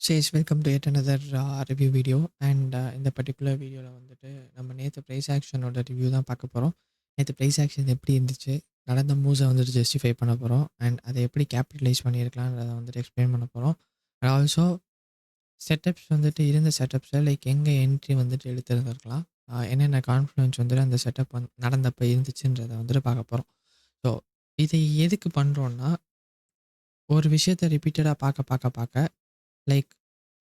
Welcome to yet another review video. And இந்த particular வீடியோவில் வந்துட்டு நம்ம நேற்று ப்ரைஸ் ஆக்ஷனோட ரிவ்யூ தான் பார்க்க போகிறோம். நேற்று ப்ரைஸ் ஆக்ஷன் எப்படி இருந்துச்சு, நடந்த மூவ்ஸை வந்துட்டு ஜஸ்டிஃபை பண்ண போகிறோம், அண்ட் அதை எப்படி கேபிட்டலைஸ் பண்ணியிருக்கலான்றதை வந்துட்டு எக்ஸ்பிளைன் பண்ண போகிறோம். அண்ட் ஆல்சோ செட்டப்ஸ் வந்துட்டு இருந்த செட்டப்ஸில் லைக் எங்கே என்ட்ரி வந்துட்டு எடுத்துருந்துருக்கலாம், என்னென்ன கான்ஃபிடன்ஸ் வந்துட்டு அந்த செட்டப் நடந்தப்போ இருந்துச்சுன்றதை வந்துட்டு பார்க்க போகிறோம். ஸோ இதை எதுக்கு பண்ணுறோன்னா, ஒரு விஷயத்தை ரிப்பீட்டடாக பார்க்க லைக்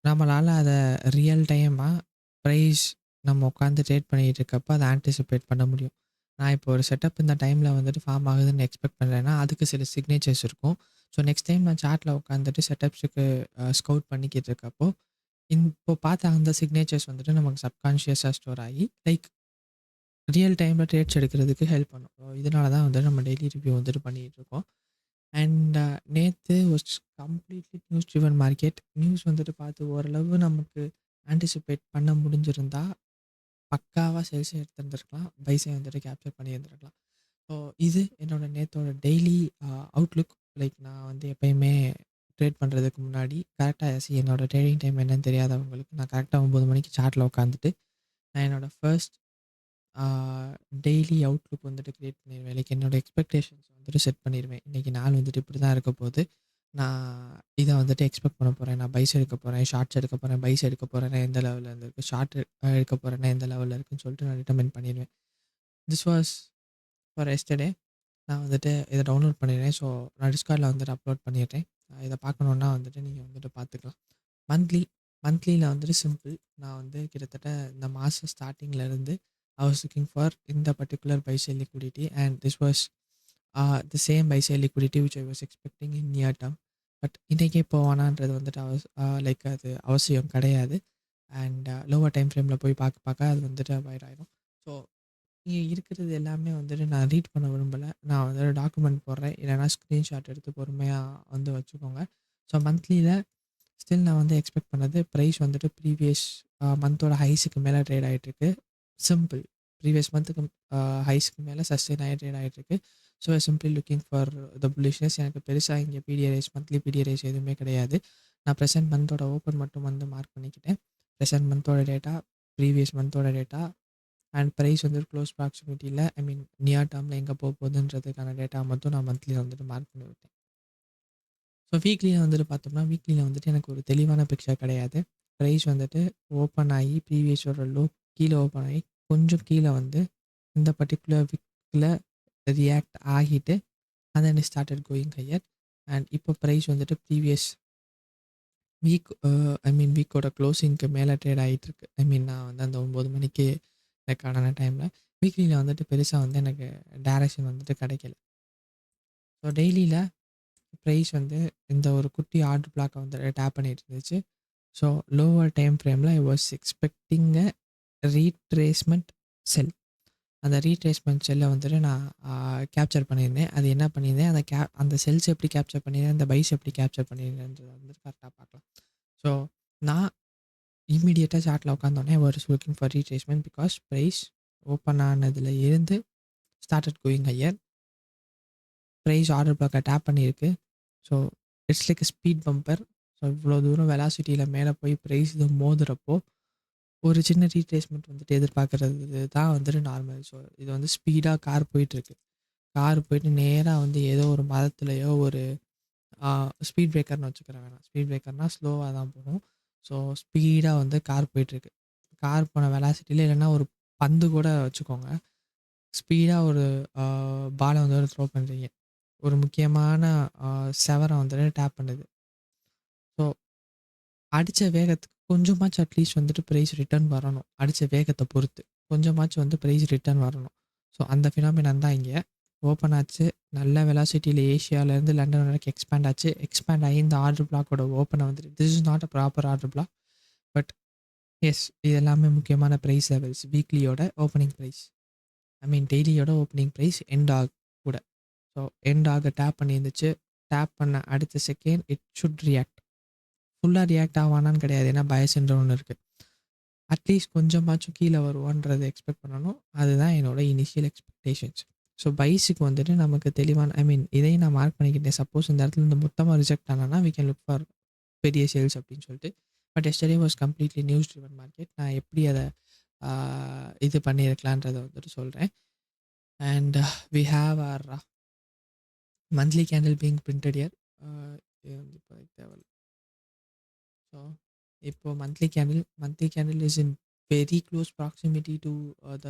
நம்மளால் அதை ரியல் டைமாக ப்ரைஸ் நம்ம உட்காந்து ட்ரேட் பண்ணிகிட்டு இருக்கப்போ அதை ஆன்டிசிபேட் பண்ண முடியும். நான் இப்போ ஒரு செட்டப் இந்த டைமில் வந்துட்டு ஃபார்ம் ஆகுதுன்னு எக்ஸ்பெக்ட் பண்ணுறேன்னா அதுக்கு சில சிக்னேச்சர்ஸ் இருக்கும். ஸோ நெக்ஸ்ட் டைம் நான் சார்ட்டில் உட்காந்துட்டு செட்டப்ஸுக்கு ஸ்கவுட் பண்ணிக்கிட்டு இருக்கப்போ இப்போ பார்த்த அந்த சிக்னேச்சர்ஸ் வந்துட்டு நமக்கு சப்கான்ஷியஸாக ஸ்டோர் ஆகி லைக் ரியல் டைமில் ட்ரேட்ஸ் எடுக்கிறதுக்கு ஹெல்ப் பண்ணும். ஸோ இதனால தான் வந்துட்டு நம்ம டெய்லி ரிவ்யூ வந்துட்டு பண்ணிகிட்டு இருக்கோம். அண்ட் நேற்று was completely news driven market. News வந்துட்டு பார்த்து ஓரளவு நமக்கு ஆன்டிசிபேட் பண்ண முடிஞ்சிருந்தா பக்காவாக சேல்ஸை எடுத்துருந்துருக்கலாம், பைஸை வந்துட்டு கேப்சர் பண்ணியிருந்துருக்கலாம். ஸோ இது என்னோட நேற்றோட டெய்லி அவுட்லுக். லைக் நான் வந்து எப்பயுமே ட்ரேட் பண்ணுறதுக்கு முன்னாடி கரெக்டாக என்னோட ட்ரேடிங் டைம் என்னன்னு தெரியாதவங்களுக்கு நான் கரெக்டாக 9 மணிக்கு சார்ட்டில் உட்காந்துட்டு நான் என்னோடய ஃபர்ஸ்ட் டெய்லி அவுட்லுக் வந்துட்டு க்ரியேட் பண்ணிடுவேன். லைக் என்னோடய எக்ஸ்பெக்டேஷன்ஸ் வந்துட்டு செட் பண்ணிடுவேன். இன்றைக்கி நாள் வந்துட்டு இப்படி தான் இருக்க போகுது, நான் இதை வந்துட்டு எக்ஸ்பெக்ட் பண்ண போகிறேன், நான் பைஸ் எடுக்க போகிறேன், ஷார்ட்ஸ் எடுக்க போகிறேன், பைஸ் எடுக்க போகிறேன்னா எந்த லெவலில் இருக்குது, ஷார்ட் எடுக்க போகிறேன்னா எந்த லெவலில் இருக்குன்னு சொல்லிட்டு நான் டிட்டர்மைன் பண்ணிடுவேன். This was for yesterday. நான் வந்துட்டு இதை டவுன்லோட் பண்ணிடுறேன். ஸோ நான் டிஸ்கார்டில் வந்துட்டு அப்லோட் பண்ணிடுறேன். இதை பார்க்கணுன்னா வந்துட்டு நீங்கள் வந்துட்டு பார்த்துக்கலாம். மந்த்லியில் வந்துட்டு சிம்பிள். நான் வந்து கிட்டத்தட்ட இந்த மாதம் ஸ்டார்டிங்லேருந்து I was looking for in the particular buy sell liquidity, and this was the same buy sell liquidity which I was expecting in near term. But இன்றைக்கி இப்போ வேணான்றது வந்துட்டு லைக் அது அவசியம் கிடையாது. அண்ட் லோவர் டைம் ஃப்ரேமில் போய் பார்க்க அது வந்துட்டு அவாய்ட் ஆகிடும். ஸோ இங்கே இருக்கிறது எல்லாமே வந்துட்டு நான் ரீட் பண்ண விரும்பலை. நான் வந்துட்டு டாக்குமெண்ட் போடுறேன், இல்லைனா ஸ்க்ரீன்ஷாட் எடுத்து பொறுமையாக வந்து வச்சுக்கோங்க. ஸோ மந்த்லியில் ஸ்டில் நான் வந்து எக்ஸ்பெக்ட் பண்ணது ப்ரைஸ் வந்துட்டு ப்ரீவியஸ் மந்தோட ஹைஸுக்கு மேலே ட்ரேட் ஆகிட்டுருக்கு. சிம்பிள். ப்ரீவியஸ் மந்த்துக்கு ஹைஸ்க்கு மேலே சஸ்டெயின் ஆகி ட்ரேட் ஆகிட்டுருக்கு. So simply looking for the bullishness. எனக்கு பெருசாக இங்கே பிடிஆர்ஐஸ் மந்த்லி பிடிஆர்ஐஸ் எதுவுமே கிடையாது. நான் ப்ரெசென்ட் மந்தோட ஓப்பன் மட்டும் வந்து மார்க் பண்ணிக்கிட்டேன். ப்ரெசென்ட் மந்தோட டேட்டா, ப்ரீவியஸ் மந்தோட டேட்டா அண்ட் ப்ரைஸ் வந்துட்டு க்ளோஸ் ப்ராக்சிமிட்டியில் நியர் டேர்மில் எங்கே போக போகுதுன்றதுக்கான டேட்டா மட்டும் நான் மந்த்லியில் வந்துட்டு மார்க் பண்ணி விட்டேன். ஸோ வீக்லியில் வந்துட்டு பார்த்தோம்னா வீக்லியில் வந்துட்டு எனக்கு ஒரு தெளிவான பிக்சர் கிடையாது. ப்ரைஸ் வந்துட்டு ஓப்பன் ஆகி ப்ரீவியஸோட லோ கீழே ஓப்பன் ஆகி கொஞ்சம் கீழே வந்து இந்த பர்டிகுலர் வீக்கில் ரியாக்ட் ஆகிட்டு and then started going higher. And இப்போ ப்ரைஸ் வந்துட்டு ப்ரீவியஸ் வீக்கோட க்ளோசிங்க்கு மேலே ட்ரேட் ஆகிட்டுருக்கு. நான் வந்து அந்த 9 மணிக்கு ரெக்கார்டான டைமில் வீக்லியில் வந்துட்டு பெருசாக வந்து எனக்கு டைரக்ஷன் வந்துட்டு கிடைக்கல. ஸோ டெய்லியில் ப்ரைஸ் வந்து இந்த ஒரு குட்டி ஆர்டர் பிளாக்கை வந்து டேப் பண்ணிட்டு இருந்துச்சு. ஸோ லோவர் டைம் ஃப்ரேமில் I was expecting a retracement sell. அந்த ரீட்ரேஸ்மெண்ட் செல்லை வந்துட்டு நான் கேப்சர் பண்ணியிருந்தேன். அது என்ன பண்ணியிருந்தேன், அந்த செல்ஸ் எப்படி கேப்சர் பண்ணியிருந்தேன், அந்த பைஸ் எப்படி கேப்சர் பண்ணியிருந்தேன்றதை வந்துட்டு கரெக்டாக பார்க்கலாம். ஸோ நான் இம்மீடியட்டாக சார்ட்டில் உட்காந்தோடனே was looking for retracement because price open ஆனதில் இருந்து started going higher. Price order பிளாக்கை டேப் பண்ணியிருக்கு. So it's like speed bumper. So இவ்வளோ தூரம் வெலாசிட்டியில் மேலே போய் ப்ரைஸ் இது மோதுறப்போ ஒரு சின்ன ரீட்ரேஸ்மெண்ட் வந்துட்டு எதிர்பார்க்குறது தான் வந்துட்டு நார்மல். ஸோ இது வந்து ஸ்பீடாக கார் போயிட்டுருக்கு. கார் போயிட்டு நேராக வந்து ஏதோ ஒரு மரத்துலையோ ஒரு ஸ்பீட் பிரேக்கர்னு வச்சுக்கிறேன், வேணாம் ஸ்பீட் பிரேக்கர்னால் ஸ்லோவாக தான் போகும். ஸோ ஸ்பீடாக வந்து கார் போயிட்டுருக்கு. கார் போன வெலாசிட்டியில் இல்லைன்னா ஒரு பந்து கூட வச்சுக்கோங்க, ஸ்பீடாக ஒரு பாலை வந்து ஒரு த்ரோ பண்ணுறீங்க, ஒரு முக்கியமான செவரை வந்துட்டு டேப் பண்ணுது. ஸோ அடித்த வேகத்துக்கு கொஞ்சமாச்சும் அட்லீஸ்ட் வந்துட்டு ப்ரைஸ் ரிட்டர்ன் வரணும். அடித்த வேகத்தை பொறுத்து கொஞ்சமாச்சும் வந்து ப்ரைஸ் ரிட்டர்ன் வரணும். ஸோ அந்த ஃபினாமினான் தான் இங்கே ஓப்பன் ஆச்சு. நல்ல வெலாசிட்டியில் ஏஷியாவிலேருந்து லண்டன் வரைக்கும் எக்ஸ்பேண்ட் ஆச்சு. எக்ஸ்பேண்ட் ஆகி இந்த ஆர்டர் பிளாக்கோட ஓப்பனை வந்துட்டு this is not a proper order block, but yes இது எல்லாமே முக்கியமான ப்ரைஸ் லெவல்ஸ். வீக்லியோட ஓப்பனிங் ப்ரைஸ், டெய்லியோட ஓப்பனிங் ப்ரைஸ் எண்ட் ஆக கூட. ஸோ எண்ட் ஆக டேப் பண்ணியிருந்துச்சு. டேப் பண்ண அடுத்த செகண்ட் இட் ஷுட் ரியாக்ட். ஃபுல்லாக ரியாக்ட் ஆவானான்னு கிடையாது, ஏன்னா பயஸ்ன்ற ஒன்று இருக்குது. அட்லீஸ்ட் கொஞ்சமாச்சும் கீழே வருவான்றதை எக்ஸ்பெக்ட் பண்ணணும். அதுதான் என்னோட இனிஷியல் எக்ஸ்பெக்டேஷன்ஸ். ஸோ பைஸுக்கு வந்துட்டு நமக்கு தெளிவான இதையும் நான் மார்க் பண்ணிக்கிட்டேன். சப்போஸ் இந்த இடத்துல இந்த மொத்தமாக ரிஜெக்ட் ஆனால் வி கேன் லுக் ஃபார் பெரிய சேல்ஸ் அப்படின்னு சொல்லிட்டு. But yesterday was completely news driven market. நான் எப்படி அதை இது பண்ணியிருக்கலான்றதை வந்துட்டு சொல்கிறேன். And we have our monthly candle being printed here. இது வந்து இப்போ தேவையில்ல. ஸோ இப்போ monthly candle is in very close proximity to the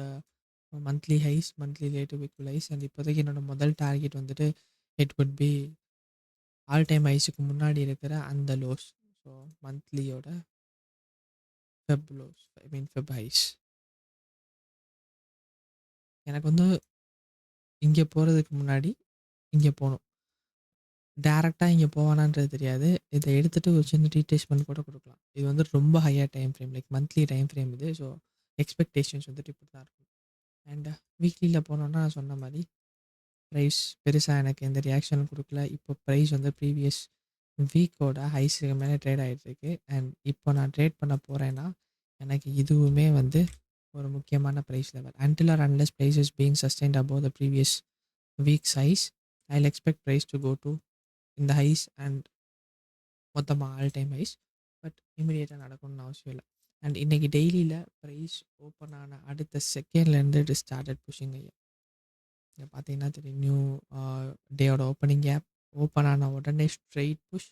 monthly highs, monthly relative equal highs. And இப்போதைக்கு என்னோட முதல் டார்கெட் வந்துட்டு it would be all time ஹைஸுக்கு முன்னாடி இருக்கிற அந்த லோஸ். ஸோ மந்த்லியோட ஃபெப் லோஸ், ஐ மீன் ஃபெப் ஹைஸ். எனக்கு வந்து இங்கே போகிறதுக்கு முன்னாடி இங்கே போகணும். டேரெக்டாக இங்கே போவானான்றது தெரியாது. இதை எடுத்துகிட்டு ஒரு சின்ன ரீட்ரேஸ்மெண்ட் கூட கொடுக்கலாம். இது வந்து ரொம்ப higher time frame, like monthly time frame இது. ஸோ எக்ஸ்பெக்டேஷன்ஸ் வந்துட்டு இப்படி தான் இருக்கும். அண்ட் வீக்லியில் போனோன்னா நான் சொன்ன மாதிரி ப்ரைஸ் பெருசாக எனக்கு எந்த ரியாக்ஷனும் கொடுக்கல. இப்போ ப்ரைஸ் வந்து ப்ரீவியஸ் வீக்கோட ஹைஸுக்கு மேலே ட்ரேட் ஆகிட்டுருக்கு. அண்ட் இப்போ நான் ட்ரேட் பண்ண போகிறேன்னா எனக்கு இதுவுமே வந்து ஒரு முக்கியமான price level. Until or unless price is being sustained above the previous week's highs, I'll expect price to go to இந்த ஹைஸ் அண்ட் மொத்தமாக ஆல் டைம் ஹைஸ். பட் இமீடியட்டாக நடக்கணும்னு அவசியம் இல்லை. அண்ட் இன்றைக்கி டெய்லியில் ப்ரைஸ் ஓப்பன் ஆன அடுத்த செகண்ட்லேருந்து இட் ஸ்டார்டட் புஷிங் ஐயா. இங்கே பார்த்தீங்கன்னா தெரியும், நியூ டேயோட ஓப்பனிங் கேப் ஓப்பன் ஆன உடனே straight push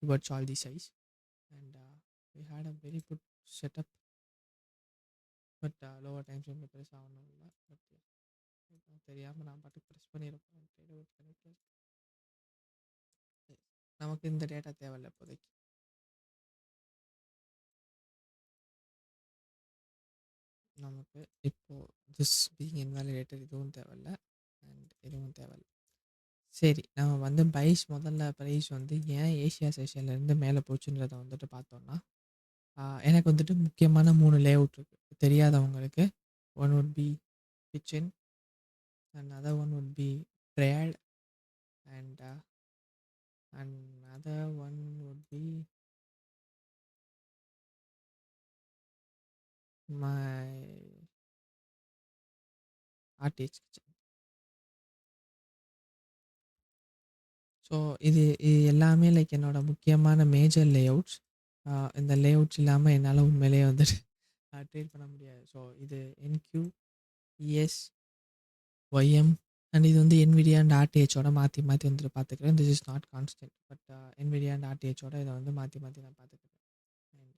towards all the size. And we had a very good setup. But lower time ஃப்ரேமில் பெருசாக ஒன்றும் இல்லை. பட் தெரியாமல் நான் பாட்டுக்கு ப்ரெஸ் பண்ணியிருப்பேன். நமக்கு இந்த டேட்டா தேவையில்லை இப்போதைக்கு. நமக்கு இப்போது திஸ் பீங் இன்வாலிடேட்டட் இதுவும் தேவையில்லை அண்ட் இதுவும் தேவையில்லை. சரி, நம்ம வந்து பைஸ் முதல்ல ப்ரைஸ் வந்து ஏன் ஏஷியா செஷன்லேருந்து மேலே போச்சுன்றதை வந்துட்டு பார்த்தோன்னா, எனக்கு வந்துட்டு முக்கியமான 3 லே அவுட் இருக்குது தெரியாதவங்களுக்கு. One would be kitchen, another one would be trad, and another one would be my RTH kitchen. So இது எல்லாமே லைக் என்னோட முக்கியமான மேஜர் லேஅவுட்ஸ். இந்த லேஅவுட்ஸ் இல்லாமல் என்னால் உண்மையிலேயே வந்துட்டு ட்ரேட் பண்ண முடியாது. ஸோ இது என்கியூ, இஎஸ், ஒய்எம் அண்ட் இது வந்து என்விடியா அண்ட் ஆர்டிஹெச்சோட மாற்றி மாற்றி வந்துட்டு பார்த்துக்கிறேன். This is not constant, but Nvidia and ஆர்டிஹெச்சோட இதை வந்து மாற்றி மாற்றி நான் பார்த்துக்கிறேன். அண்ட்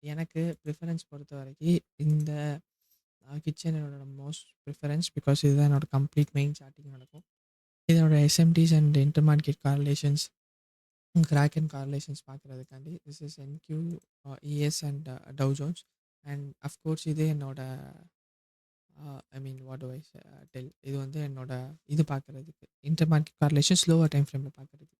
எனக்கு ப்ரிஃபரன்ஸ் பொறுத்த வரைக்கும் இந்த கிச்சன் என்னோட மோஸ்ட் ப்ரிஃபரன்ஸ், பிகாஸ் இதுதான் என்னோட கம்ப்ளீட் மெயின் சார்ட்டிங் நடக்கும். இதோட SMTs and inter market correlations, crack and correlations பார்க்குறதுக்காண்டி this is NQ, ES and Dow Jones. And of course இது என்னோட I mean what do I tell, இது வந்து என்னோட இது பார்க்குறதுக்கு inter market correlation slower time ஃப்ரேமில் பார்க்குறதுக்கு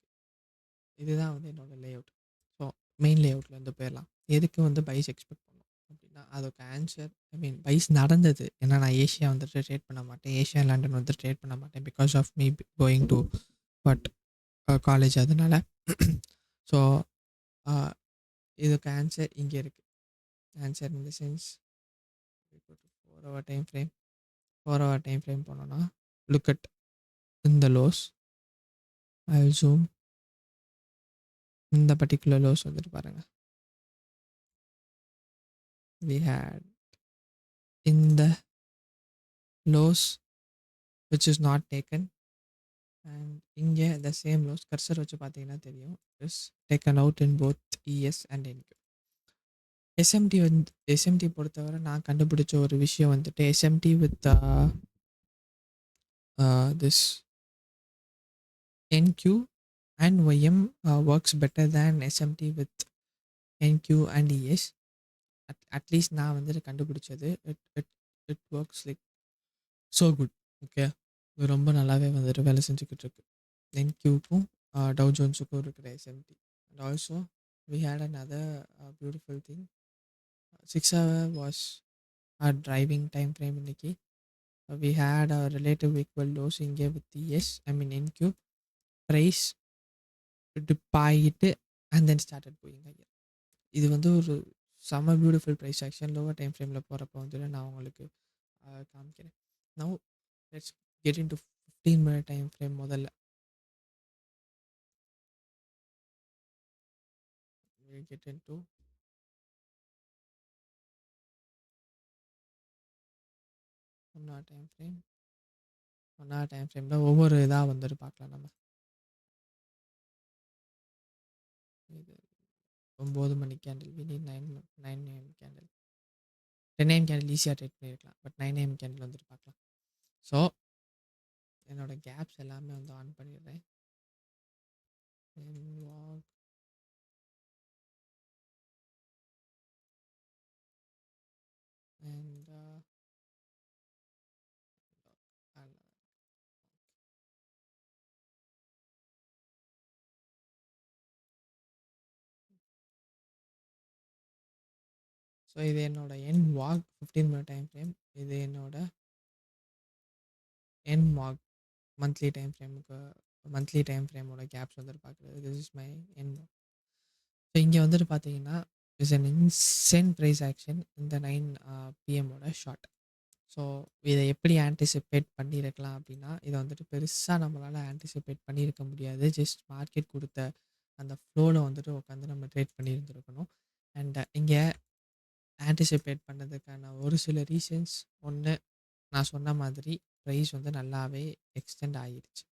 இதுதான் வந்து என்னோட லேஅவுட். ஸோ மெயின் லேஅவுட்லேருந்து போயிடலாம். எதுக்கு வந்து பைஸ் எக்ஸ்பெக்ட் பண்ணோம் அப்படின்னா அதுக்கு ஆன்சர், ஐ மீன் பைஸ் நடந்தது. ஏன்னா நான் ஏஷியா வந்துட்டு ட்ரேட் பண்ண மாட்டேன், ஏஷியா லண்டன் வந்து ட்ரேட் பண்ண மாட்டேன் because of me going to but college. அதனால ஸோ இதுக்கு ஆன்சர் இங்கே இருக்குது. Answer in the sense 4 hour time frame. 4 hour time frame போனோன்னா லுக் அட் இந்த லோஸ். I will zoom. இந்த பர்டிகுலர் லோஸ் வந்துட்டு பாருங்கள். we had in the lows which is not taken, and இங்கே the same lows கர்சர் வச்சு பார்த்தீங்கன்னா தெரியும் is taken out in both ES and NQ. SMT வந்து SMT பொறுத்தவரை நான் கண்டுபிடிச்ச ஒரு விஷயம் வந்துட்டு SMT with this NQ and YM works better than SMT with NQ and ES. At least நான் வந்துட்டு கண்டுபிடிச்சது it it it works like so good. Okay, இது ரொம்ப நல்லாவே வந்துட்டு வேலை செஞ்சுக்கிட்டு இருக்கு. என்கியூக்கும் டவ் ஜோன்ஸுக்கும் இருக்கிற SMT. And also we had another beautiful thing. 6 hour was our driving time frame. இன்னைக்கு we had a relative equal lows இங்கே with ES, I mean NQ. Price dip ஆகிட்டு and then started going higher. இது வந்து ஒரு செம்ம beautiful price action. Lower time ஃப்ரேமில் போகிறப்போ வந்துட்டு நான் உங்களுக்கு காமிக்கிறேன். Now let's get in to 15-minute time frame. முதல்ல get in to 1 hour time frame. 1 hour time ஃப்ரேமில் ஒவ்வொரு இதாக வந்துட்டு பார்க்கலாம் நம்ம. இது 9 மணி candle, we need 9 AM candle. 10 AM candle ஈஸியாக ட்ரேட் பண்ணியிருக்கலாம், பட் 9 AM கேண்டில் வந்துட்டு பார்க்கலாம். ஸோ என்னோட கேப்ஸ் எல்லாமே வந்து ஆன் பண்ணிடுறேன். வாக் அண்ட் ஸோ இது என்னோட என் வாக் 15 மினிட் டைம் ஃப்ரேம். இது என்னோட என் வாக் மந்த்லி டைம் ஃப்ரேமோட கேப்ஸ் வந்துட்டு பார்க்குறது. This is my N walk. So இங்கே வந்துட்டு பார்த்தீங்கன்னா இஸ் அன் இன்சென்ட் ப்ரைஸ் ஆக்ஷன் இந்த 9 PM ஷார்ட். ஸோ இதை எப்படி ஆன்டிசிபேட் பண்ணியிருக்கலாம் அப்படின்னா, இதை வந்துட்டு பெருசாக நம்மளால் ஆன்டிசிபேட் பண்ணியிருக்க முடியாது. ஜஸ்ட் மார்க்கெட் கொடுத்த அந்த ஃப்ளோவில் வந்துட்டு உட்காந்து நம்ம ட்ரேட் பண்ணியிருந்துருக்கணும். அண்ட் இங்கே ஆன்டிசிபேட் பண்ணதுக்கான ஒரு சில ரீசன்ஸ், ஒன்று நான் சொன்ன மாதிரி ப்ரைஸ் வந்து நல்லாவே எக்ஸ்டெண்ட் ஆகிடுச்சு.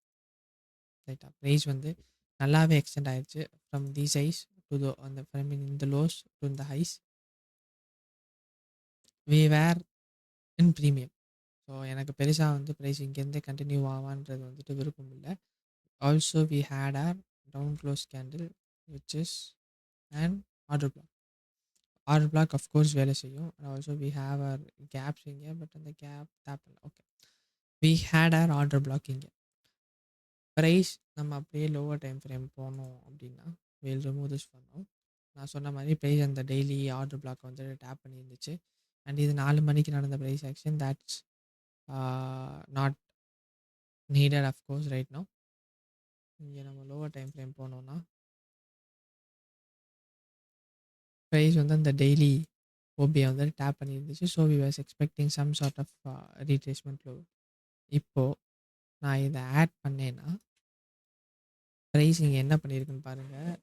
ரைட்டா, ப்ரைஸ் வந்து நல்லாவே எக்ஸ்டெண்ட் ஆகிடுச்சு ஃப்ரம் தீஸ் ஹைஸ் டு இந்த லோஸ் டு இந்த highs. We were in premium. So எனக்கு பெருசாக வந்து ப்ரைஸ் இங்கேருந்தே கண்டினியூ ஆவான்றது வந்துட்டு விருப்பம் இல்லை. Also we had our down close candle which is and order block. Order block of course வேலை செய்யும். And also we have our gaps இங்கே, பட் அந்த கேப் தேப்பல. Okay, we had our order block இங்கே. ப்ரைஸ் நம்ம அப்படியே லோவர் டைம் ஃப்ரேம் போனோம் அப்படின்னா வில் ரிமூவ் திஸ் பண்ணோம். நான் சொன்ன மாதிரி ப்ரைஸ் அந்த டெய்லி ஆர்டர் பிளாக் வந்து டேப் பண்ணியிருந்துச்சு. அண்ட் இது 4 மணிக்கு நடந்த price action. That's not needed of course right no. இங்கே நம்ம லோவர் டைம் ஃப்ரேம் போனோம்னா ப்ரைஸ் வந்து அந்த டெய்லி ஓபியை வந்து டேப் பண்ணியிருந்துச்சு. So we was expecting some sort of retracement low. இப்போது நான் இதை ஆட் பண்ணேன்னா ப்ரைஸ் இங்கே என்ன பண்ணியிருக்குன்னு பாருங்கள்.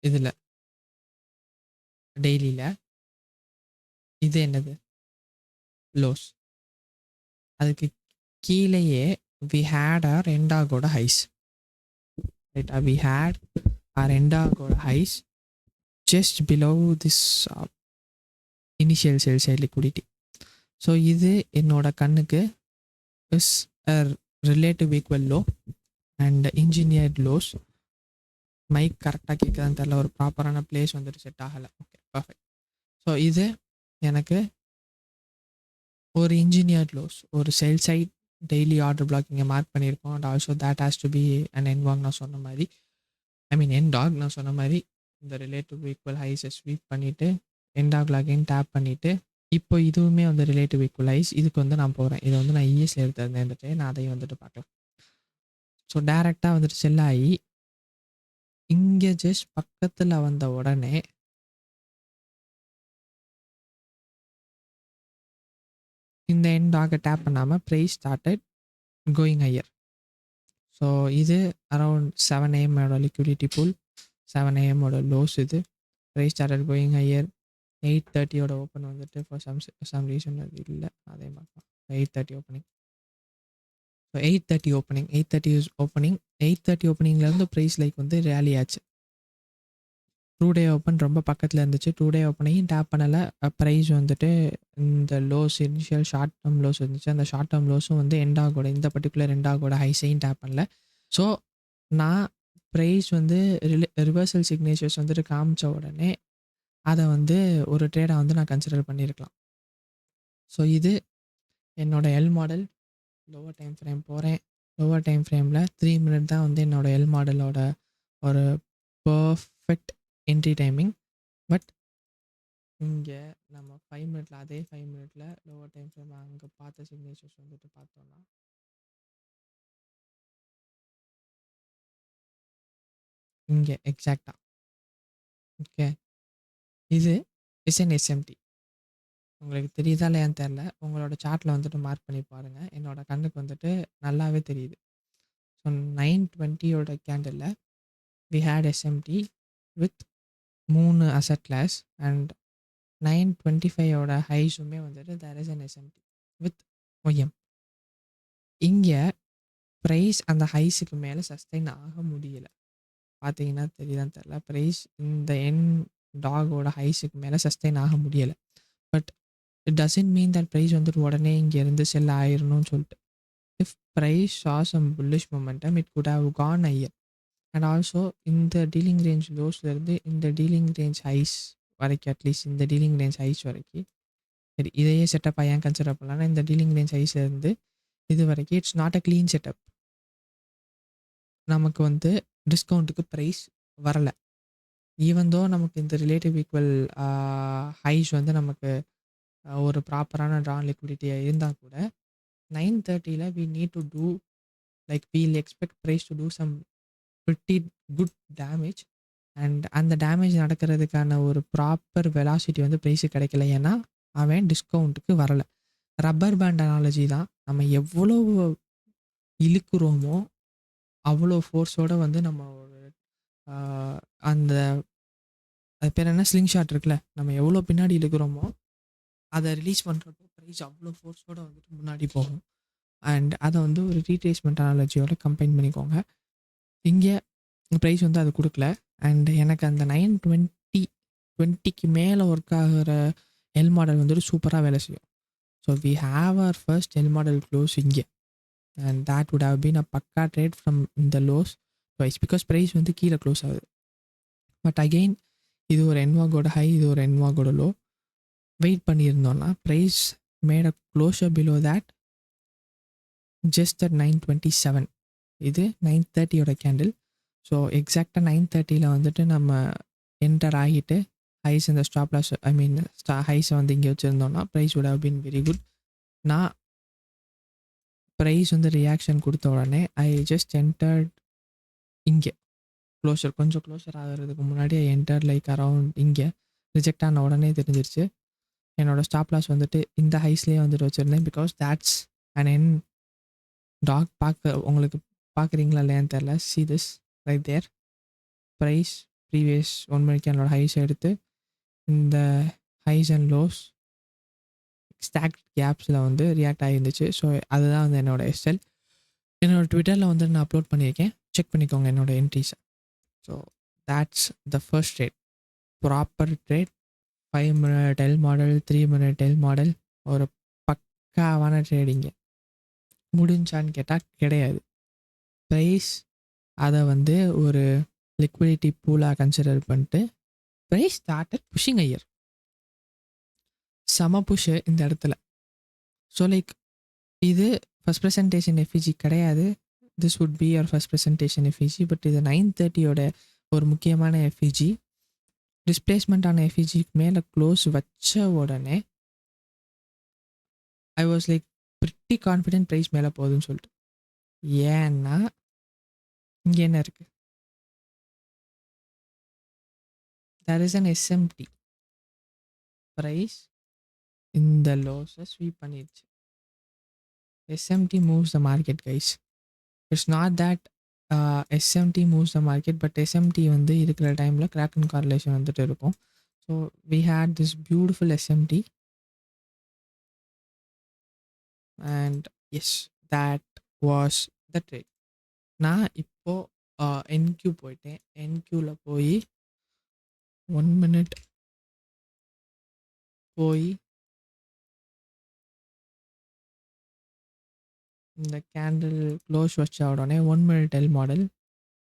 இதில் டெய்லியில் இது என்னது லோஸ், அதுக்கு கீழேயே வி ஹேட் ஆர் எண்டாகோட ஹைஸ். ரைட்டா, வி ஹேட் ஆர் எண்டாகோட highs just below this initial sell side liquidity. So இது என்னோட கண்ணுக்கு is a relative equal low and engineered lows. Mic கரெக்டாக கேட்குதான்னு தெரில, ஒரு ப்ராப்பரான பிளேஸ் வந்துட்டு செட் ஆகலை. Okay, perfect. ஸோ இது எனக்கு ஒரு இன்ஜினியர்ட் லோஸ், ஒரு sell side daily order block இங்கே மார்க் பண்ணியிருக்கோம். And also that has to be and என் வாக் நான் சொன்ன மாதிரி, என் டாக் நான் சொன்ன மாதிரி இந்த ரிலேட்டிவ் ஈக்குவல் ஹைஸை ஸ்வீப் பண்ணிவிட்டு என் டாக்ல அகைன் டேப் பண்ணிவிட்டு இப்போ இதுவுமே வந்து ரிலேட்டிவ் ஈக்குவல் ஹைஸ். இதுக்கு வந்து நான் போகிறேன். இதை வந்து நான் இஎஸ்ல எடுத்திருந்தேன் இருந்துட்டு, நான் அதையும் வந்துட்டு பார்க்கலாம். ஸோ டேரெக்டாக வந்துட்டு செல் ஆகி இங்கே ஜஸ்ட் பக்கத்தில் வந்த உடனே இந்த என் டாகை டேப் பண்ணாமல் price started going higher. So இது around 7 AM liquidity pool, 7 AM lows. இது price started going higher. 8:30 open வந்துட்டு ஃபார் சம் ரீசன் அது இல்லை, அதே மாதிரி தான் 8:30 ஓப்பனிங். ஸோ 8:30 ஓப்பனிங், 8:30 ஓப்பனிங்லேருந்து ப்ரைஸ் லைக் வந்து ரேலி ஆச்சு. 2 டே ஓப்பன் ரொம்ப பக்கத்தில் இருந்துச்சு. 2 டே ஓப்பனையும் டேப் பண்ணலை. ப்ரைஸ் வந்துட்டு இந்த lows initial short term lows இருந்துச்சு, அந்த ஷார்ட் டேர்ம் லோஸும் வந்து எண்டாகோட இந்த பர்டிகுலர் எண்டாகோட ஹைஸையும் டேப் பண்ணல. ஸோ நான் ப்ரைஸ் வந்து ரிவர்சல் சிக்னேச்சர்ஸ் வந்துட்டு காமிச்ச உடனே அதை வந்து ஒரு ட்ரேடாக வந்து நான் கன்சிடர் பண்ணியிருக்கலாம். ஸோ இது என்னோட L model. Lower time frame போகிறேன். லோவர் டைம் ஃப்ரேமில் 3 மினிட் தான் வந்து என்னோட எல் மாடலோட ஒரு பர்ஃபெக்ட் என்ட்ரி டைமிங். பட் இங்கே நம்ம 5 மினிட்ல, அதே 5 மினிட்ல லோவர் டைம் ஃப்ரேம் அங்கே பார்த்த சிக்னேச்சர்ஸ் வந்துட்டு பார்த்தோம்னா இங்கே எக்ஸாக்டாக ஓகே, இது இஸ் எஸ்எம்டி. உங்களுக்கு தெரியுதா இல்லையான்னு தெரில, உங்களோட சார்ட்டில் வந்துட்டு மார்க் பண்ணி பாருங்கள். என்னோட கண்ணுக்கு வந்துட்டு நல்லாவே தெரியுது. ஸோ 9:20 கேண்டிலில் we had SMT with 3 asset class and 9:25 ஹைஸுமே வந்துட்டு there is an SMT with YM. இங்க பிரைஸ் அந்த ஹைஸ்க்கு மேல சஸ்டெயின் ஆக முடியல. பார்த்தீங்கன்னா தெரியுதான்னு தெரியல. பிரைஸ் இந்த டாகோட ஹைஸ்க்கு மேல சஸ்டெயின் ஆக முடியல. But it doesn't mean that price வந்துட்டு உடனே இங்க இருந்து செல் ஆயிரணும்னு சொல்லிட்டு. If price saw some bullish momentum, it could have gone higher. And also இந்த டீலிங் ரேஞ்ச் லோஸ்லேருந்து இந்த டீலிங் ரேஞ்ச் ஹைஸ் வரைக்கும், அட்லீஸ்ட் இந்த டீலிங் ரேஞ்ச் ஹைஸ் வரைக்கும், சரி இதையே செட்டப் ஏன் கன்சிடர் பண்ணலாம்னா, இந்த டீலிங் ரேஞ்ச் ஹைஸ்லேருந்து இது வரைக்கும் it's not a clean setup. நமக்கு வந்து டிஸ்கவுண்ட்டுக்கு ப்ரைஸ் வரலை. ஈவன் தோ நமக்கு இந்த ரிலேட்டிவ் ஈக்குவல் ஹைஸ் வந்து நமக்கு ஒரு ப்ராப்பரான ட்ரான் லிக்விடிட்டியாக இருந்தால் கூட 9:30 we need to do like we'll expect price to do some pretty good damage. And அந்த டேமேஜ் நடக்கிறதுக்கான ஒரு ப்ராப்பர் வெலாசிட்டி வந்து ப்ரைஸு கிடைக்கல. ஏன்னா அவன் டிஸ்கவுண்ட்டுக்கு வரலை. ரப்பர் பேண்ட் அனாலஜி தான். நம்ம எவ்வளோ இழுக்கிறோமோ அவ்வளோ ஃபோர்ஸோட வந்து நம்ம ஒரு அந்த அது பேர் என்ன, ஸ்லிங் ஷாட் இருக்குல்ல, நம்ம எவ்வளோ பின்னாடி இழுக்கிறோமோ அதை ரிலீஸ் பண்ணுறப்போ ப்ரைஸ் அவ்வளோ ஃபோர்ஸோட வந்துட்டு முன்னாடி போகும். அண்ட் அதை வந்து ஒரு ரீட்ரேஸ்மெண்ட் அனாலஜியோட கம்பைன் பண்ணிக்கோங்க. இங்கே ப்ரைஸ் வந்து அது கொடுக்கல. அண்ட் எனக்கு அந்த 9:20க்கு மேலே ஒர்க் ஆகிற எல் மாடல் வந்துட்டு சூப்பராக வேலை செய்யும். So we have our first L model close இங்கே. And that would have been a பக்கா ட்ரேட் ஃப்ரம் இந்த லோஸ் ட்வைஸ், பிகாஸ் ப்ரைஸ் வந்து கீழே க்ளோஸ் ஆகுது. பட் அகெயின் இது ஒரு என்வாகோட ஹை, இது ஒரு என்வாகோட லோ. வெயிட் பண்ணியிருந்தோம்னா price made a closure below that just at 9:27. இது 9:30யோட கேண்டில். ஸோ எக்ஸாக்டாக 9:30 வந்துட்டு நம்ம என்டர் ஆகிட்டு ஹைஸ் இந்த ஸ்டாப் லாஸ் ஹைஸை வந்து இங்கே வச்சுருந்தோம்னா price would have been very good. நான் ப்ரைஸ் வந்து ரியாக்ஷன் கொடுத்த உடனே ஐ ஜஸ்ட் என்டர்ட் இங்கே கொஞ்சம் க்ளோஷர் ஆகிறதுக்கு முன்னாடி ஐ என்டர் லைக் அரவுண்ட் இங்கே. ரிஜெக்ட் ஆன உடனே தெரிஞ்சிருச்சு. என்னோட ஸ்டாப் லாஸ் வந்துட்டு இந்த ஹைஸ்லேயே வந்துட்டு வச்சுருந்தேன். பிகாஸ் தேட்ஸ் அண்ட் என் டாக் உங்களுக்கு பார்க்குறீங்களா இல்லையான்னு தெரில. See this right there. Price previous 1 மணிக்கு என்னோட ஹைஸ் எடுத்து இந்த ஹைஸ் அண்ட் லோஸ் ஸ்டாக் கேப்ஸில் வந்து ரியாக்ட் ஆகிருந்துச்சு. ஸோ அதுதான் வந்து என்னோட எஸ்எல். என்னோட ட்விட்டரில் வந்து நான் அப்லோட் பண்ணியிருக்கேன், செக் பண்ணிக்கோங்க என்னோட என்ட்ரிஸை. So that's the first trade, proper trade. 5 minute L model, 3 minute L model, ஒரு பக்காவான ட்ரேடிங்கு. முடிஞ்சான்னு கேட்டால் கிடையாது. ப்ரைஸ் அதை வந்து ஒரு லிக்விடிட்டி பூலாக கன்சிடர் பண்ணிட்டு ப்ரைஸ் ஸ்டார்டட் புஷிங் ஐயர். செம புஷ் இந்த இடத்துல. ஸோ லைக் இது ஃபஸ்ட் ப்ரெசன்டேஷன் எஃபிஜி கிடையாது. This would be your first presentation effigy. But இது 9:30யோட ஒரு முக்கியமான எஃபிஜி. டிஸ்பிளேஸ்மெண்ட் ஆன எஃபிஜிக்கு மேலே க்ளோஸ் வச்ச உடனே I was like pretty confident price மேலே போகுதுன்னு சொல்லிட்டு. ஏன்னா இங்கே என்ன இருக்குது, there is an SMT. Price இந்த லோஸை ஸ்வீப் பண்ணிடுச்சு. SMT moves the market guys. It's not that SMT moves the market, but SMT வந்து இருக்கிற டைமில் கிராக் அண்ட் கார்லேஷன் வந்துட்டு இருக்கும். So we had this beautiful SMT and ES, that was the trade. நான் இப்போது என்கியூ போயிட்டேன். என்கியூவில் போய் 1 மினிட் போய் இந்த கேண்டில் க்ளோஸ் வச்ச உடனே 1 மினிட் எல் மாடல்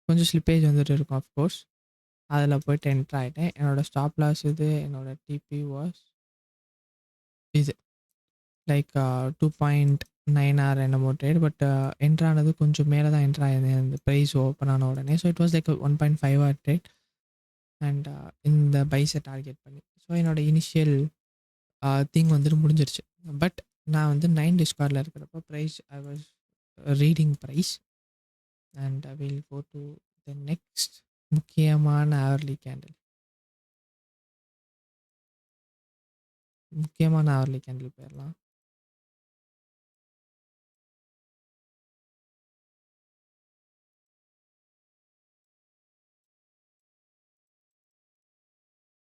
கொஞ்சம் ஸ்லிப்பேஜ் வந்துட்டு இருக்கும் அஃப்கோர்ஸ். அதில் போய்ட்டு என்ட்ரு ஆகிட்டேன். என்னோடய ஸ்டாப் லாஸ் இது, என்னோடய டிபி வாஸ் இது லைக் 2.9 ஆர் என்னமோ ட்ரேட். பட் என்ட்ரானது கொஞ்சம் மேலே தான் என்ட்ரு ஆயிருந்தேன் அந்த ப்ரைஸ் ஓப்பன் ஆன உடனே. So it was like 1.5 R trade and இந்த பைஸை டார்கெட் பண்ணி. ஸோ என்னோடய இனிஷியல் திங் வந்துட்டு முடிஞ்சிருச்சு. பட் நான் வந்து 9 டிஸ்கார்டில் இருக்கிறப்ப price I was reading price and I will go to the next முக்கியமான ஹவர்லி கேண்டில். போயிடலாம்.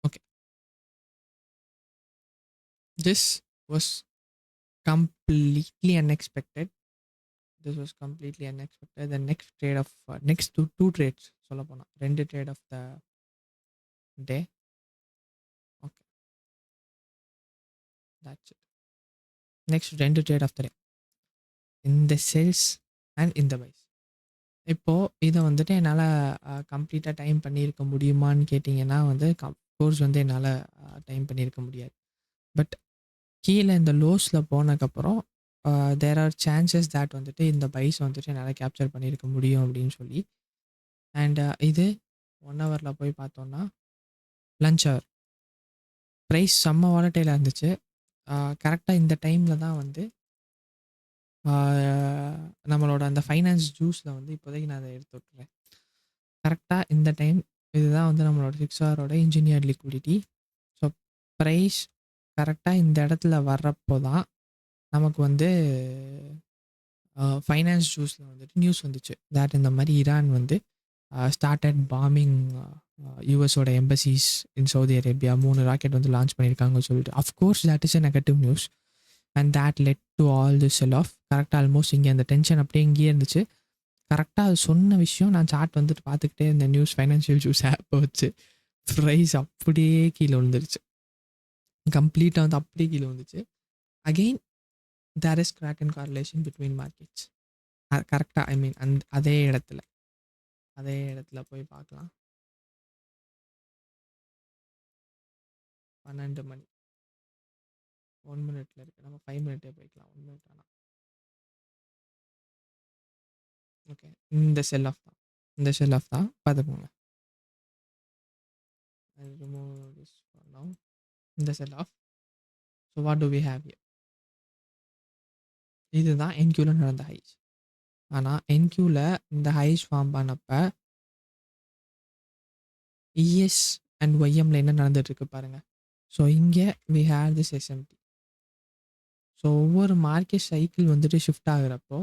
Okay, this was completely unexpected. This was completely unexpected. The next trade of next two trades சொல்லப்போனா 2 trade of the day. Okay, that's it. Next 2 trade of the day. In the sales and in the buys. இப்போ இதை வந்துட்டு என்னால் கம்ப்ளீட்டாக time பண்ணியிருக்க முடியுமான்னு கேட்டிங்கன்னா வந்து கோர்ஸ் வந்து என்னால் டைம் பண்ணியிருக்க முடியாது. பட் கீழே இந்த லோஸில் போனதுக்கப்புறம் தேர் ஆர் சான்சஸ் தேட் வந்துட்டு இந்த பைஸ் வந்துட்டு என்னால் கேப்சர் பண்ணியிருக்க முடியும் அப்படின்னு சொல்லி. அண்ட் இது 1 ஹவரில் போய் பார்த்தோன்னா லஞ்ச் ஹவர் ப்ரைஸ் செம்ம வாலட்டைலாக இருந்துச்சு. கரெக்டாக இந்த டைமில் தான் வந்து நம்மளோட அந்த ஃபைனான்ஸ் ஜூஸில் வந்து இப்போதைக்கு நான் அதை எடுத்து விட்டுறேன். கரெக்டாக இந்த டைம் இதுதான் வந்து நம்மளோட 6 ஹவரோட இன்ஜினியர் லிக்விடிட்டி. ஸோ ப்ரைஸ் கரெக்டாக இந்த இடத்துல வர்றப்போ தான் நமக்கு வந்து ஃபைனான்ஸ் ஜூஸில் வந்துட்டு நியூஸ் வந்துச்சு தேட் இந்த மாதிரி ஈரான் வந்து ஸ்டார்டட் பாம்பிங் யூஎஸோட embassies in Saudi Arabia 3 rocket வந்து லான்ச் பண்ணியிருக்காங்கன்னு சொல்லிட்டு. Of course that is a negative news and that led to all this sell off. கரெக்டாக ஆல்மோஸ்ட் இங்கே அந்த டென்ஷன் அப்படியே இங்கேயே இருந்துச்சு. கரெக்டாக அது சொன்ன விஷயம் நான் சார்ட் வந்துட்டு பார்த்துக்கிட்டே இருந்த நியூஸ் ஃபைனான்ஷியல் ஜூஸ் ஆப்பை வச்சு ப்ரைஸ் அப்படியே கீழே விழுந்துருச்சு. கம்ப்ளீட்டாக வந்து அப்படியே கீழே வந்துச்சு. Again there is crack and correlation between markets. கரெக்டாக ஐ மீன் அதே இடத்துல போய் பார்க்கலாம். 12 மணி 1 மினிட்ல இருக்குது. நம்ம 5 மினிட்டே போய்க்கலாம். 1 மினிட் ஆனால் ஓகே. இந்த செல் ஆஃப் தான் பார்த்துக்கோங்க. இந்த sell off. So what do we have here? இதுதான் என்கியூவில் நடந்த ஹைஸ். ஆனால் என்கியூவில் இந்த ஹைஸ் ஃபார்ம் பண்ணப்போ இஎஸ் அண்ட் ஒய்எம்ல என்ன நடந்துட்டு இருக்கு பாருங்க. ஸோ இங்கே we have this SMT. So ஒவ்வொரு மார்க்கெட் சைக்கிள் வந்துட்டு ஷிஃப்ட் ஆகுறப்போ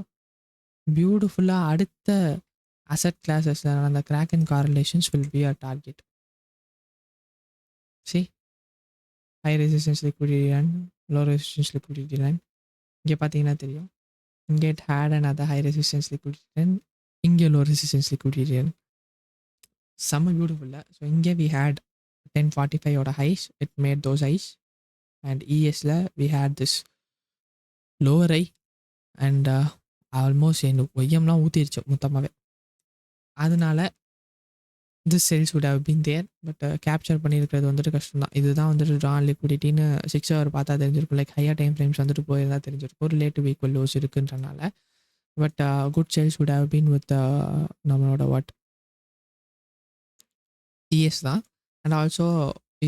பியூட்டிஃபுல்லாக அடுத்த அசட் கிளாஸஸில் நடந்த crack and correlations will be a target. See high resistance liquidity run, low resistance liquidity run. இங்கே பார்த்தீங்கன்னா தெரியும். இங்கே it had and other high resistance liquidity run, இங்கே லோ ரெசிஸ்டன்ஸ் லிக்விடிட்டி ரன். செம்ம பியூட்டிஃபுல்ல. ஸோ இங்கே வி ஹேட் 1045ஓட highs, it made those highs. And இஎஸில் we had this lower high and almost என் ஒய்எம்லாம் ஊற்றிருச்சு மொத்தமாகவே. அதனால this sales would have been there. But capture பண்ணியிருக்கிறது வந்துட்டு கஷ்டம் தான். இதுதான் வந்துட்டு ட்ரான் லிக்விடிட்டின்னு 6 ஹவர் பார்த்தா தெரிஞ்சிருக்கும். லைக் ஹையர் டைம் ஃப்ரேம்ஸ் வந்துட்டு போயிருந்தா தெரிஞ்சிருக்கும். ரிலேட்டிவ் ஈக்குவல் லோஸ் இருக்குன்றனால. But good sales would have been with நம்மளோட வாட் இஎஸ் தான். அண்ட் ஆல்சோ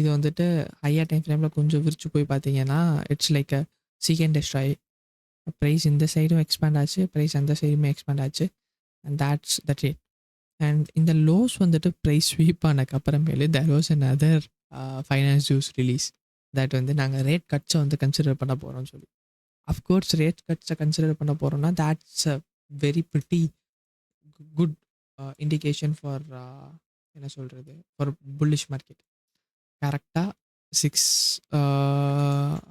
இது வந்துட்டு ஹையர் டைம் ஃப்ரேமில் கொஞ்சம் விரிச்சு போய் பார்த்தீங்கன்னா it's like a seek and destroy. Price இந்த சைடும் எக்ஸ்பேண்ட் ஆச்சு, ப்ரைஸ் அந்த சைடுமே எக்ஸ்பேண்ட் ஆச்சு. And that's the trade. And இந்த லோஸ் வந்துட்டு ப்ரைஸ் ஸ்வீப் ஆனதுக்கப்புறமேலு there was an other finance juice release that வந்து நாங்கள் ரேட் கட்ஸை வந்து கன்சிடர் பண்ண போகிறோம்னு சொல்லி. அஃப்கோர்ஸ் ரேட் கட்ஸை கன்சிடர் பண்ண போகிறோம்னா that's a very pretty good indication for என்ன சொல்கிறது ஃபார் புல்லிஷ் மார்க்கெட். கரெக்டாக 6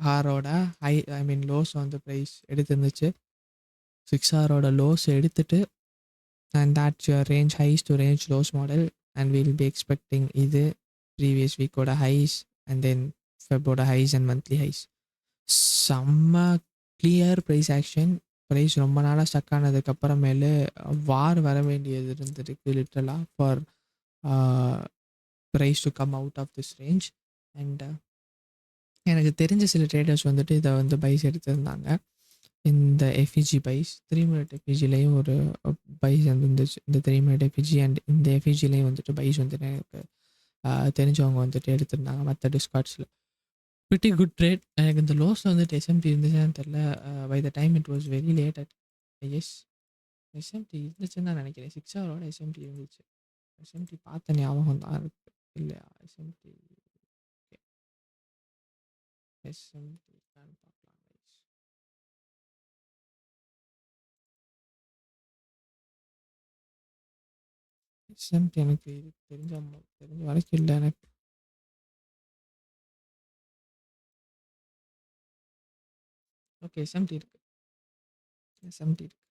ஹாரோட ஐ மீன் லோஸ் வந்து ப்ரைஸ் எடுத்துருந்துச்சு. 6 ஹாரோட லோஸ் எடுத்துட்டு and that's your range highs to range lows model, and we'll be expecting இது previous week ஓட highs and then Feb ஓட highs and monthly highs. செம்ம clear price action. Price ரொம்ப நாளாக stuck ஆனதுக்கப்புறமேலு war வர வேண்டியது இருந்திருக்கு லிட்ரலாக for price to come out of this range. And எனக்கு தெரிஞ்ச சில ட்ரேடர்ஸ் வந்துட்டு இதை வந்து பைஸ் எடுத்திருந்தாங்க. இந்த எஃபிஜி பைஸ் 3 மினிட் எஃபிஜிலையும் ஒரு பைஸ் வந்து இருந்துச்சு. இந்த 3 மினிட் எஃபிஜி அண்ட் இந்த எஃபிஜிலையும் வந்துட்டு பைஸ் வந்துட்டு எனக்கு தெரிஞ்சவங்க வந்துட்டு எடுத்திருந்தாங்க மற்ற டிஸ்கார்ட்ஸில். Pretty good trade. எனக்கு இந்த லோஸில் வந்துட்டு எஸ்எம்டி இருந்துச்சுன்னு தெரில. By the time it was very late at ES SMT இருந்துச்சுன்னு தான் நினைக்கிறேன். 6 ஹவரோட எஸ்எம்டி இருந்துச்சு. எஸ்எம்டி பார்த்த ஞாபகம் தான் இருக்கு இல்லையா? எஸ்எம்டி பார்க்கலாம். எஸ்எம்டி எனக்கு தெரிஞ்ச வரைக்கும் இல்லை எனக்கு. ஓகே. எஸ்எம்டி இருக்கு. எஸ்எம்டி இருக்கு.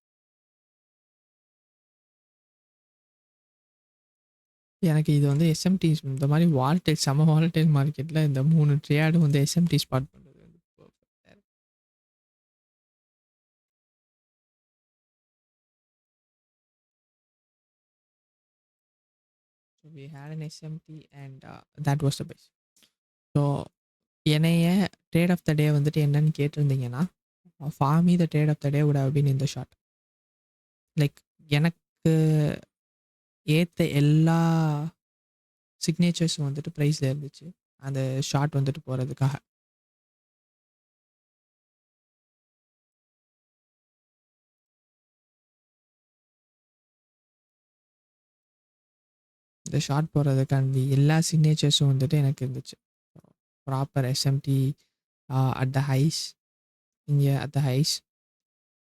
எனக்கு இது வந்து எஸ்எம்டிஸ் இந்த மாரி வாலடைல் செம வாலடைல் மார்க்கெட்ல இந்த 3 ட்ரியாடும் வந்து எஸ்எம்டி ஸ்பாட் பண்றது வந்து பெர்ஃபெக்ட்டா இருக்கு. So we had an SMT and that was the best. So என்னைய ட்ரேட் ஆஃப் த டே வந்துட்டு என்னன்னு கேட்டிருந்தீங்கன்னா, for me the trade of the day would have been in the short. Like எனக்கு ஏத்த எல்லா சிக்னேச்சர்ஸும் வந்துட்டு ப்ரைஸ்ல இருந்துச்சு. அந்த ஷார்ட் வந்துட்டு போறதுக்காக. இந்த ஷார்ட் போடுறதுக்காண்டி எல்லா சிக்னேச்சர்ஸும் வந்துட்டு எனக்கு இருந்துச்சு. Proper SMT at the highs, இங்கே at the highs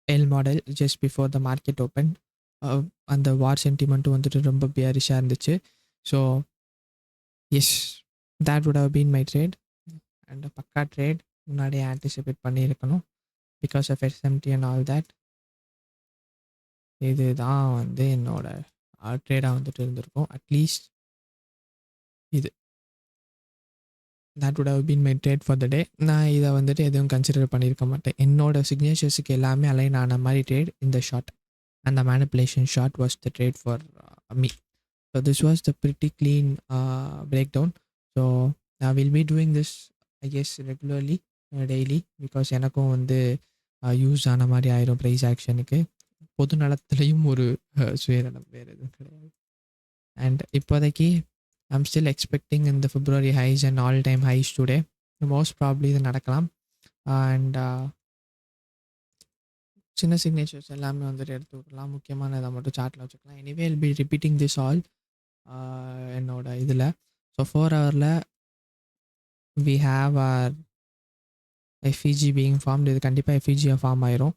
L model just before the market open. அந்த வார் சென்டிமெண்ட்டும் வந்துட்டு ரொம்ப பியரிஷாக இருந்துச்சு. So yes, that would have been my trade. And பக்கா ட்ரேட் முன்னாடியே ஆன்டிசிபேட் பண்ணியிருக்கணும் because of SMT and all that. இதுதான் வந்து என்னோட ட்ரேடாக வந்துட்டு இருந்திருக்கும். அட்லீஸ்ட் இது that would have been my trade for the day. நான் இதை வந்துட்டு எதுவும் கன்சிடர் பண்ணியிருக்க மாட்டேன். என்னோட சிக்னேச்சர்ஸுக்கு எல்லாமே அலைன் ஆன மாதிரி ட்ரேட் இந்த short. And the manipulation short was the trade for me. So this was the pretty clean breakdown. So I will be doing this I guess regularly, daily, because எனக்கும் வந்து use ஆன மாதிரி ஆயிரும் price ஆக்ஷனுக்கு. பொது நலத்துலேயும் ஒரு சுயநலம் வேறு எதுவும் கிடையாது. அண்ட் இப்போதைக்கு ஐம் ஸ்டில் எக்ஸ்பெக்டிங் இந்த February highs and all time highs today. Most probably இது நடக்கலாம். அண்ட் சின்ன சிக்னேச்சர்ஸ் எல்லாமே வந்துட்டு எடுத்து விடலாம். முக்கியமான இதை மட்டும் சார்ட்டில் வச்சுக்கலாம். Anyway will be repeating this all என்னோட இதில். ஸோ 4 ஹவரில் we have our FVG being formed. இது கண்டிப்பாக எஃப்இஜியாக ஃபார்ம் ஆயிரும்.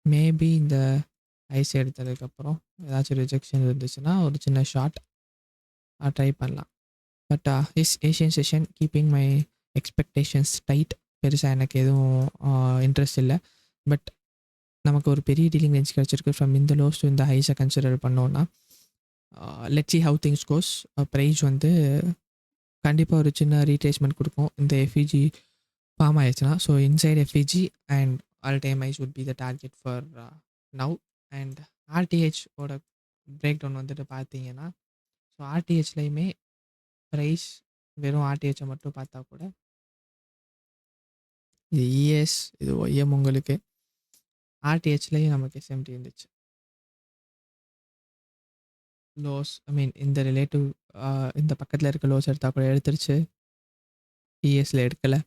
மேபி இந்த ஐஸ் எடுத்ததுக்கப்புறம் ஏதாச்சும் ரிஜெக்ஷன் இருந்துச்சுன்னா ஒரு சின்ன ஷார்ட் ட்ரை பண்ணலாம். But Asian session keeping my expectations tight. பெருசாக எனக்கு எதுவும் இன்ட்ரெஸ்ட் இல்லை. பட் நமக்கு ஒரு பெரிய டீலிங் ரேஞ்ச் கிடச்சிருக்கு. ஃப்ரம் இந்த லோஸ் டு இந்த ஹைஸை கன்சிடர் பண்ணோன்னா let's see how things cos. Price வந்து கண்டிப்பாக ஒரு சின்ன ரீட்ரேஸ்மெண்ட் கொடுக்கும் இந்த எஃப்இஜி ஃபார்ம் ஆயிடுச்சுன்னா. So inside FEG and all time highs would be the target for now. And ஆர்டிஹெச்சோட பிரேக் டவுன் வந்துட்டு பார்த்தீங்கன்னா, ஸோ ஆர்டிஹெச்லேயுமே ப்ரைஸ் வெறும் ஆர்டிஹெச்சை மட்டும் பார்த்தா கூட இது இஎஸ், இது ஒய்எம். உங்களுக்கு ஆர்டிஹெச்லேயும் நமக்கு எஸ்எம்டி இருந்துச்சு. லோஸ் ஐ மீன் இந்த ரிலேட்டிவ் இந்த பக்கத்தில் இருக்க லோஸ் எடுத்தால் கூட எடுத்துருச்சு. இஎஸில் எடுக்கலை,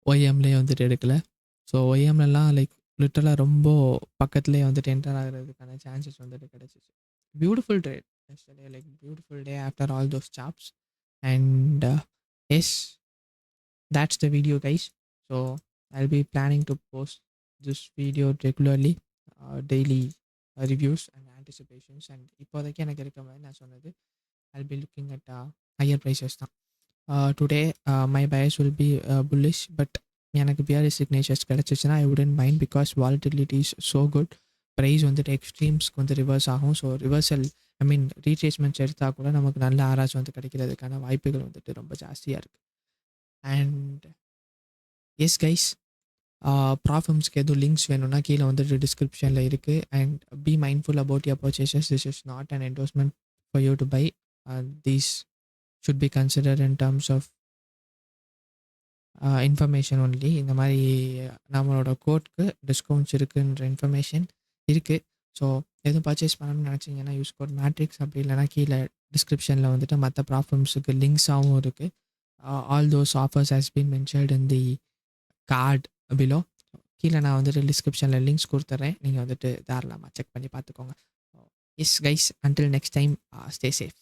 ஒய்எம்லேயே வந்துட்டு எடுக்கலை. ஸோ ஒய்எம்லலாம் லைக் லிட்டரலாக ரொம்ப பக்கத்துலேயே வந்துட்டு என்டர் ஆகிறதுக்கான சான்சஸ் வந்துட்டு கிடச்சிச்சு. Beautiful trade yesterday, like beautiful day after all those chops. And yes, that's the video, guys. So I'll be planning to post this video regularly, daily reviews and anticipations. And இப்போதைக்கு எனக்கு இருக்க மாதிரி நான் சொன்னது, I'll be looking at higher prices தான். Today my bias will be bullish, but எனக்கு பிஆர்எ signatures கிடச்சிச்சுன்னா I wouldn't mind because volatility is so good. Price வந்துட்டு எக்ஸ்ட்ரீம்ஸ்க்கு வந்து ரிவர்ஸ் ஆகும். ஸோ ரிவர்சல் ஐ மீன் ரீட்ரேஸ்மெண்ட்ஸ் எடுத்தால் கூட நமக்கு நல்ல ஆராய்ச்சி வந்து கிடைக்கிறதுக்கான வாய்ப்புகள் வந்துட்டு ரொம்ப ஜாஸ்தியாக இருக்குது. அண்ட் எஸ் கைஸ், ப்ராஃபிம்ஸ்க்கு எதுவும் லிங்க்ஸ் வேணும்னா கீழே வந்துட்டு டிஸ்கிரிப்ஷனில் இருக்குது. And be mindful about your purchases. This is not an endorsement for you to buy. These should be considered in terms of information only. இந்த மாதிரி நம்மளோட கோட்க்கு டிஸ்கவுண்ட்ஸ் இருக்குன்ற இன்ஃபர்மேஷன் இருக்குது. ஸோ எதுவும் பர்ச்சேஸ் பண்ணணும்னு நினச்சிங்கன்னா யூஸ் கோட் மேட்ரிக்ஸ். அப்படி இல்லைனா கீழே டிஸ்கிரிப்ஷனில் வந்துட்டு மற்ற ப்ராஃபிம்ஸுக்கு லிங்க்ஸாகவும் இருக்குது. All those offers has been mentioned in the card below. கீழே நான் வந்துட்டு டிஸ்கிரிப்ஷனில் லிங்க்ஸ் கொடுத்துட்றேன். நீங்கள் வந்துட்டு தாராளமாக செக் பண்ணி பார்த்துக்கோங்க. S guys, until next time, stay safe.